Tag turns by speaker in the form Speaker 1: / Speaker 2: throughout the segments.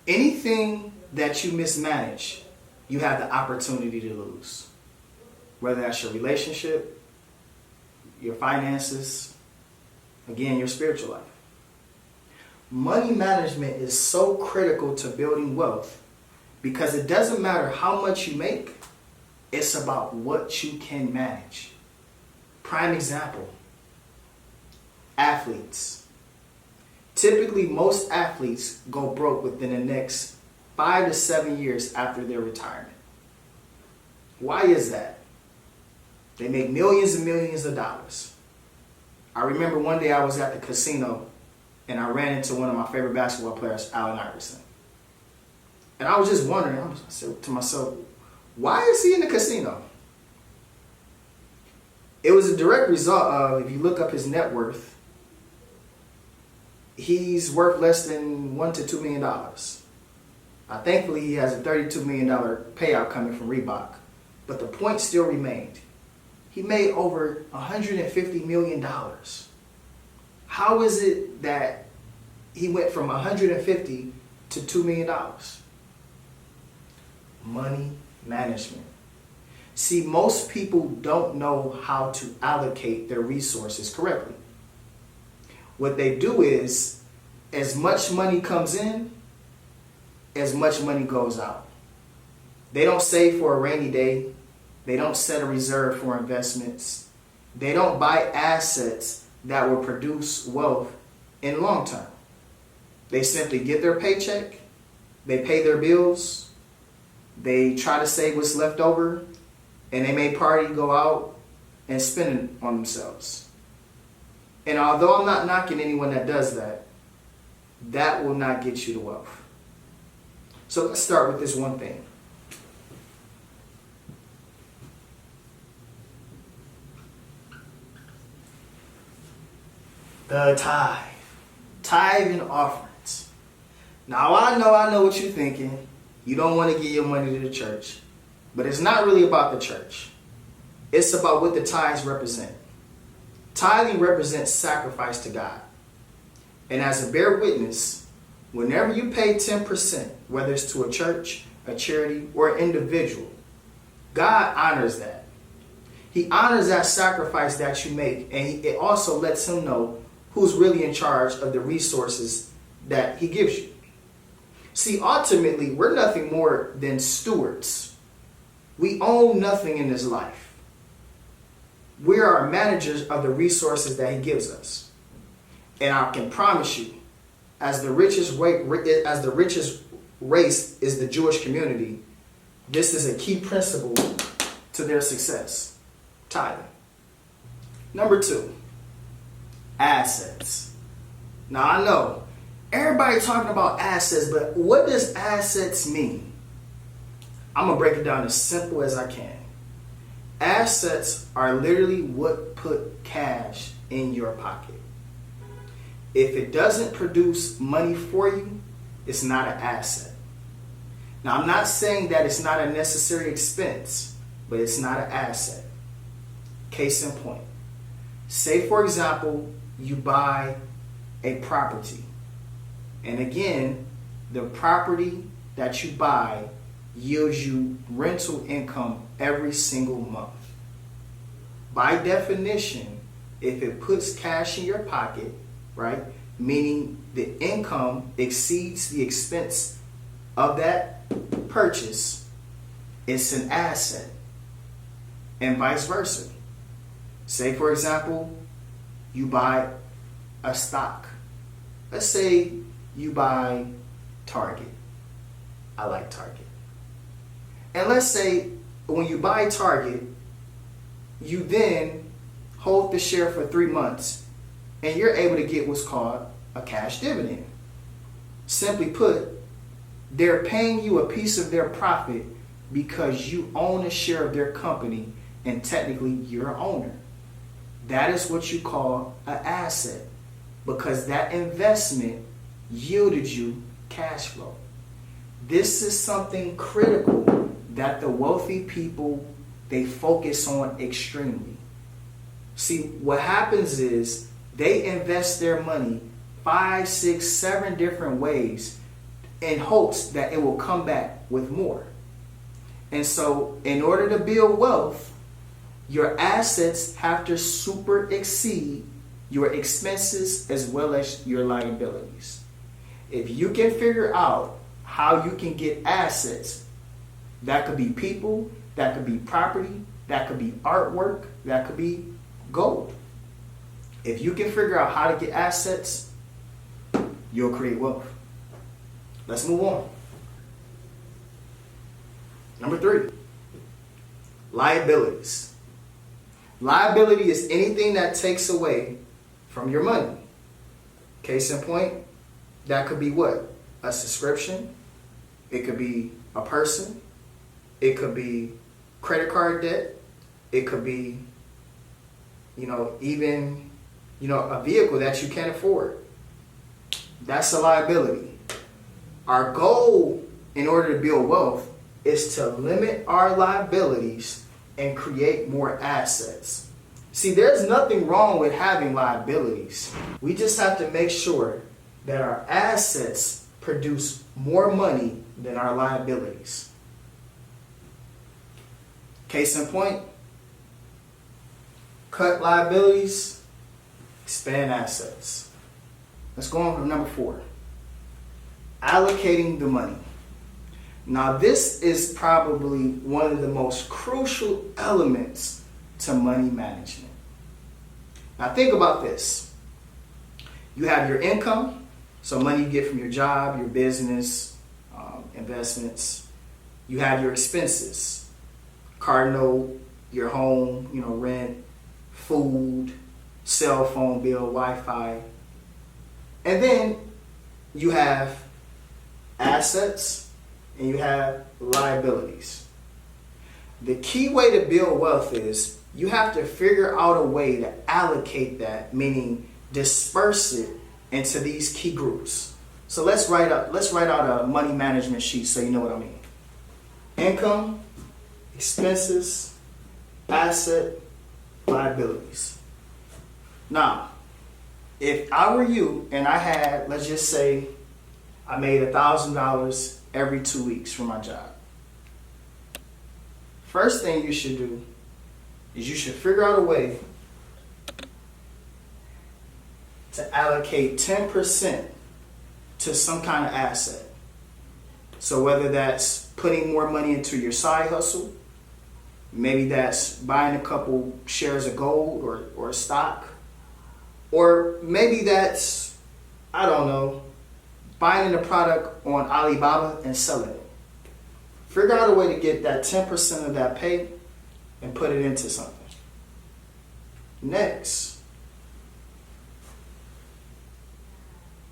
Speaker 1: Anything that you mismanage, you have the opportunity to lose. Whether that's your relationship, your finances, again, your spiritual life. Money management is so critical to building wealth because it doesn't matter how much you make, it's about what you can manage. Prime example, athletes. Typically, most athletes go broke within the next 5 to 7 years after their retirement. Why is that? They make millions and millions of dollars. I remember one day I was at the casino and I ran into one of my favorite basketball players, Allen Iverson. And I was just wondering, I said to myself, why is he in the casino? It was a direct result of, if you look up his net worth, he's worth less than $1 to $2 million. Thankfully, he has a $32 million payout coming from Reebok. But the point still remained. He made over $150 million. How is it that he went from 150 to $2 million? Money management. See, most people don't know how to allocate their resources correctly. What they do is, as much money comes in, as much money goes out. They don't save for a rainy day. They don't set a reserve for investments. They don't buy assets that will produce wealth in long term. They simply get their paycheck, they pay their bills, they try to save what's left over, and they may party, go out, and spend it on themselves. And although I'm not knocking anyone that does that, that will not get you to wealth. So let's start with this one thing. The tithe. Tithe and offerings. Now I know what you're thinking. You don't want to give your money to the church. But it's not really about the church. It's about what the tithes represent. Tithing represents sacrifice to God. And as a bear witness, whenever you pay 10%, whether it's to a church, a charity, or an individual, God honors that. He honors that sacrifice that you make, and it also lets him know who's really in charge of the resources that he gives you. See, ultimately, we're nothing more than stewards. We own nothing in this life. We are managers of the resources that he gives us. And I can promise you, as the richest race is the Jewish community, this is a key principle to their success. Tithing. Number 2, assets. Now I know everybody talking about assets, but what does assets mean? I'm going to break it down as simple as I can. Assets are literally what put cash in your pocket. If it doesn't produce money for you, it's not an asset. Now, I'm not saying that it's not a necessary expense, but it's not an asset. Case in point. Say, for example, you buy a property. And again, the property that you buy yields you rental income every single month. By definition, if it puts cash in your pocket, right, meaning the income exceeds the expense of that purchase, it's an asset. And vice versa. Say, for example, you buy a stock. Let's say you buy Target. I like Target. And let's say when you buy Target, you then hold the share for 3 months and you're able to get what's called a cash dividend. Simply put, they're paying you a piece of their profit because you own a share of their company and technically you're an owner. That is what you call an asset because that investment yielded you cash flow. This is something critical that the wealthy people, they focus on extremely. See, what happens is they invest their money 5, 6, 7 different ways in hopes that it will come back with more. And so in order to build wealth, your assets have to super exceed your expenses as well as your liabilities. If you can figure out how you can get assets, that could be people, that could be property, that could be artwork, that could be gold. If you can figure out how to get assets, you'll create wealth. Let's move on. Number 3, liabilities. Liability is anything that takes away from your money. Case in point, that could be what? A subscription. It could be a person. It could be credit card debt. It could be, even, a vehicle that you can't afford. That's a liability. Our goal in order to build wealth is to limit our liabilities and create more assets. See, there's nothing wrong with having liabilities. We just have to make sure that our assets produce more money than our liabilities. Case in point, cut liabilities, expand assets. Let's go on to number 4. Allocating the money. Now, this is probably one of the most crucial elements to money management. Now, think about this. You have your income, so money you get from your job, your business, investments. You have your expenses, car note, your home, rent, food, cell phone bill, Wi-Fi. And then you have assets and you have liabilities. The key way to build wealth is you have to figure out a way to allocate that, meaning disperse it into these key groups. So let's write out a money management sheet so you know what I mean. Income, expenses, asset, liabilities. Now, if I were you and I had, let's just say, I made $1,000 every 2 weeks from my job. First thing you should do is you should figure out a way to allocate 10% to some kind of asset. So whether that's putting more money into your side hustle, maybe that's buying a couple shares of gold or stock, or maybe that's, finding a product on Alibaba and selling it. Figure out a way to get that 10% of that pay and put it into something. Next,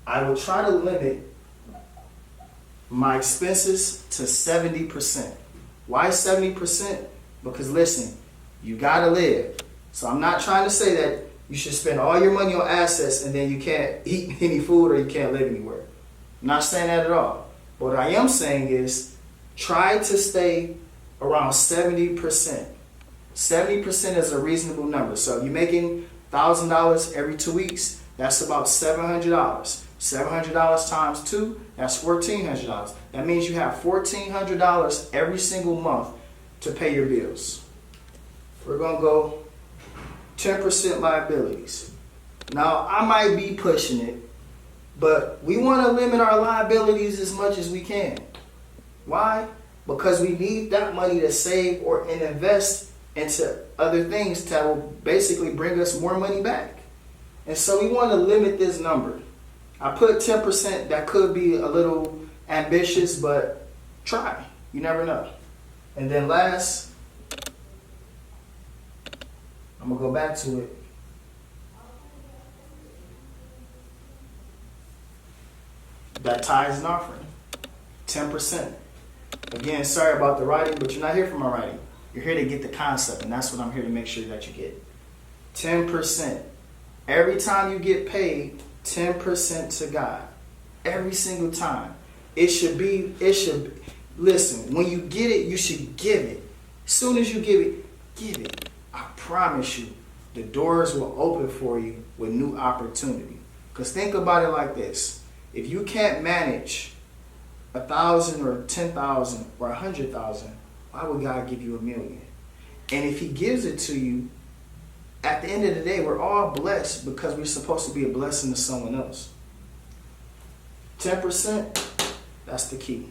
Speaker 1: I will try to limit my expenses to 70%. Why 70%? Because listen, you gotta live. So I'm not trying to say that you should spend all your money on assets and then you can't eat any food or you can't live anywhere. I'm not saying that at all. What I am saying is try to stay around 70%. 70% is a reasonable number. So if you're making $1,000 every 2 weeks, that's about $700. $700 times 2, that's $1,400. That means you have $1,400 every single month to pay your bills. We're going to go 10% liabilities. Now, I might be pushing it, but we want to limit our liabilities as much as we can. Why? Because we need that money to save or invest into other things that will basically bring us more money back. And so we want to limit this number. I put 10%. That could be a little ambitious, but try. You never know. And then last, I'm going to go back to it. That tithes and offering. 10%. Again, sorry about the writing, but you're not here for my writing. You're here to get the concept, and that's what I'm here to make sure that you get. 10%. Every time you get paid, 10% to God. Every single time. Listen, when you get it, you should give it. As soon as you give it. I promise you, the doors will open for you with new opportunity. Because think about it like this. If you can't manage 1,000 or 10,000 or 100,000, why would God give you 1,000,000? And if He gives it to you, at the end of the day, we're all blessed because we're supposed to be a blessing to someone else. 10%, that's the key.